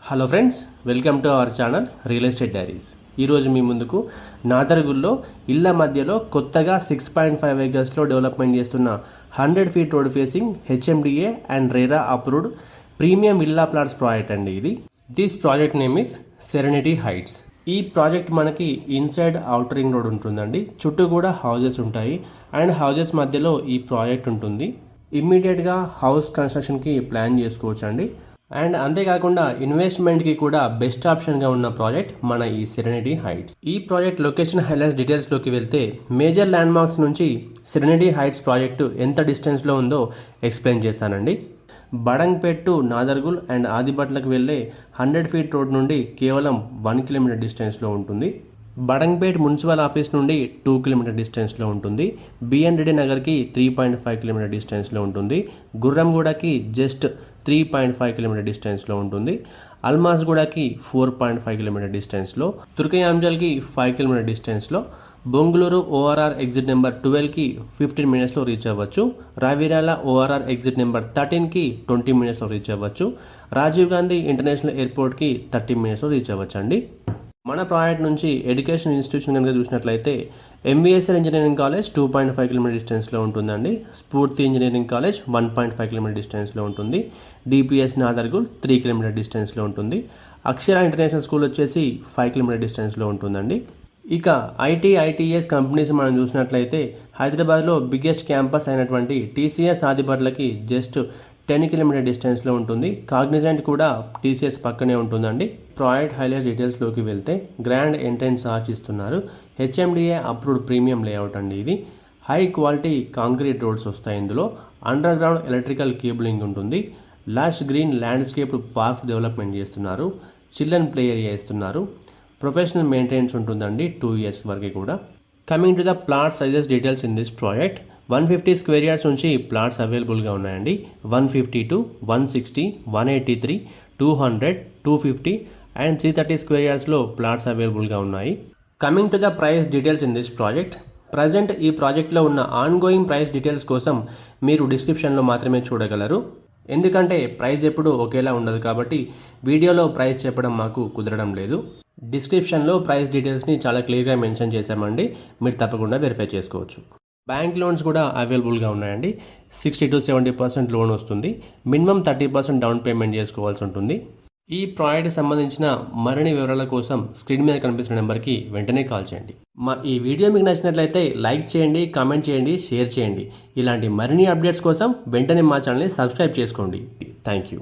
Hello friends, welcome to our channel real estate diaries. ఈరోజు మీ ముందుకు నాదర్గుల్లో ఇళ్ల మధ్యలో కొత్తగా 6.5 ఏకర్స్లో డెవలప్మెంట్ చేస్తున్న 100 feet road facing HMDA and RERA approved premium villa plots project అండి ఇది. This project name is serenity heights. ఈ ప్రాజెక్ట్ మనకి ఇన్సైడ్ అవుటర్ రింగ్ రోడ్ ఉంటుందండి. చుట్టూ కూడా హౌజెస్ ఉంటాయి అండ్ హౌజెస్ మధ్యలో ఈ ప్రాజెక్ట్ ఉంటుంది. ఇమ్మీడియట్గా హౌస్ కన్స్ట్రక్షన్కి ప్లాన్ చేసుకోవచ్చు అండి. అండ్ అంతేకాకుండా ఇన్వెస్ట్మెంట్కి కూడా బెస్ట్ ఆప్షన్గా ఉన్న ప్రాజెక్ట్ మన ఈ సెరెనిటీ హైట్స్. ఈ ప్రాజెక్ట్ లొకేషన్ హైలైట్స్ డీటెయిల్స్లోకి వెళ్తే మేజర్ ల్యాండ్ మార్క్స్ నుంచి సెరెనిటీ హైట్స్ ప్రాజెక్టు ఎంత డిస్టెన్స్లో ఉందో ఎక్స్ప్లెయిన్ చేస్తానండి. బడంగ్పేట్ టు నాదర్గుల్ అండ్ ఆదిబట్లకు వెళ్ళే 100 ఫీట్ రోడ్ నుండి కేవలం 1 కిలోమీటర్ డిస్టెన్స్లో ఉంటుంది. బడంగ్పేట్ మున్సిపల్ ఆఫీస్ నుండి 2 కిలోమీటర్ డిస్టెన్స్లో ఉంటుంది. బిఎన్ రెడ్డి నగర్కి 3.5 కిలోమీటర్ డిస్టెన్స్లో ఉంటుంది. గుర్రంగూడకి జస్ట్ 3.5 కిలోమీటర్ డిస్టెన్స్లో ఉంటుంది. అల్మాస్గూడకి 4.5 కిలోమీటర్ డిస్టెన్స్లో, తుర్కయాంజల్కి 5 కిలోమీటర్ డిస్టెన్స్లో, బొంగుళూరు ఓఆర్ఆర్ ఎగ్జిట్ నెంబర్ 12కి 15 మినిట్స్లో రీచ్ అవ్వచ్చు. రావిరాల ఓఆర్ఆర్ ఎగ్జిట్ నెంబర్ 13కి 20 మినిట్స్లో రీచ్ అవ్వచ్చు. రాజీవ్ గాంధీ ఇంటర్నేషనల్ ఎయిర్పోర్ట్కి 30 మినిట్స్లో రీచ్ అవ్వచ్చు అండి. మన ప్రాజెక్ట్ నుంచి ఎడ్యుకేషన్ ఇన్స్టిట్యూషన్ కనుక చూసినట్లయితే ఎంవీఎస్ఆర్ ఇంజనీరింగ్ కాలేజ్ 2.5 కిలోమీటర్ డిస్టెన్స్లో ఉంటుందండి. స్ఫూర్తి ఇంజనీరింగ్ కాలేజ్ 1.5 కిలోమీటర్ డిస్టెన్స్లో ఉంటుంది. డిపిఎస్ నాదర్గుల్ 3 కిలోమీటర్ డిస్టెన్స్లో ఉంటుంది. అక్షర ఇంటర్నేషనల్ స్కూల్ వచ్చేసి 5 కిలోమీటర్ డిస్టెన్స్లో ఉంటుందండి. ఇక ఐటీఐటీఎస్ కంపెనీస్ మనం చూసినట్లయితే హైదరాబాద్లో బిగ్గెస్ట్ క్యాంపస్ అయినటువంటి టీసీఎస్ ఆదిబట్లకి జస్ట్ 10 కిలోమీటర్ డిస్టెన్స్లో ఉంటుంది. కాగ్నిజెంట్ కూడా టీసీఎస్ పక్కనే ఉంటుందండి. ప్రాజెక్ట్ హైలైట్ డీటెయిల్స్లోకి వెళ్తే గ్రాండ్ ఎంట్రన్స్ ఆర్చ్ ఇస్తున్నారు. హెచ్ఎండిఏ అప్రూవ్డ్ ప్రీమియం లేఅవుట్ అండి ఇది. హై క్వాలిటీ కాంక్రీట్ రోడ్స్ వస్తాయి. ఇందులో అండర్ గ్రౌండ్ ఎలక్ట్రికల్ కేబులింగ్ ఉంటుంది. Lash green landscape parks development చేస్తున్నారు. చిల్డ్రన్ ప్లే ఏరియా ఇస్తున్నారు. ప్రొఫెషనల్ మెయింటెనెన్స్ ఉంటుందండి 2 years వరకు కూడా. Coming to the plot sizes details in this project, 150 square yards నుంచి ప్లాట్స్ అవైలబుల్గా ఉన్నాయండి. 152, 160, 183, 200, 250 అండ్ 330 స్క్వేర్ యార్డ్స్లో ప్లాట్స్ అవైలబుల్గా ఉన్నాయి. Coming to the price details in this project, present ఈ ప్రాజెక్ట్లో ఉన్న ఆన్గోయింగ్ ప్రైస్ డీటెయిల్స్ కోసం మీరు డిస్క్రిప్షన్లో మాత్రమే చూడగలరు. ఎందుకంటే ప్రైస్ ఎప్పుడు ఒకేలా ఉండదు కాబట్టి వీడియోలో ప్రైస్ చెప్పడం మాకు కుదరడం లేదు. డిస్క్రిప్షన్లో ప్రైస్ డీటెయిల్స్ని చాలా క్లియర్గా మెన్షన్ చేశామండి. మీరు తప్పకుండా వెరిఫై చేసుకోవచ్చు. బ్యాంక్ లోన్స్ కూడా అవైలబుల్గా ఉన్నాయండి. 60 to 70% లోన్ వస్తుంది. మినిమం 30% డౌన్ పేమెంట్ చేసుకోవాల్సి ఉంటుంది. ఈ ప్రాజెక్ట్కి సంబంధించిన మరిన్ని వివరాల కోసం స్క్రీన్ మీద కనిపిస్తున్న నెంబర్కి వెంటనే కాల్ చేయండి. మా ఈ వీడియో మీకు నచ్చినట్లయితే లైక్ చేయండి, కామెంట్ చేయండి, షేర్ చేయండి. ఇలాంటి మరిన్ని అప్డేట్స్ కోసం వెంటనే మా ఛానల్ని సబ్స్క్రైబ్ చేసుకోండి. Thank you.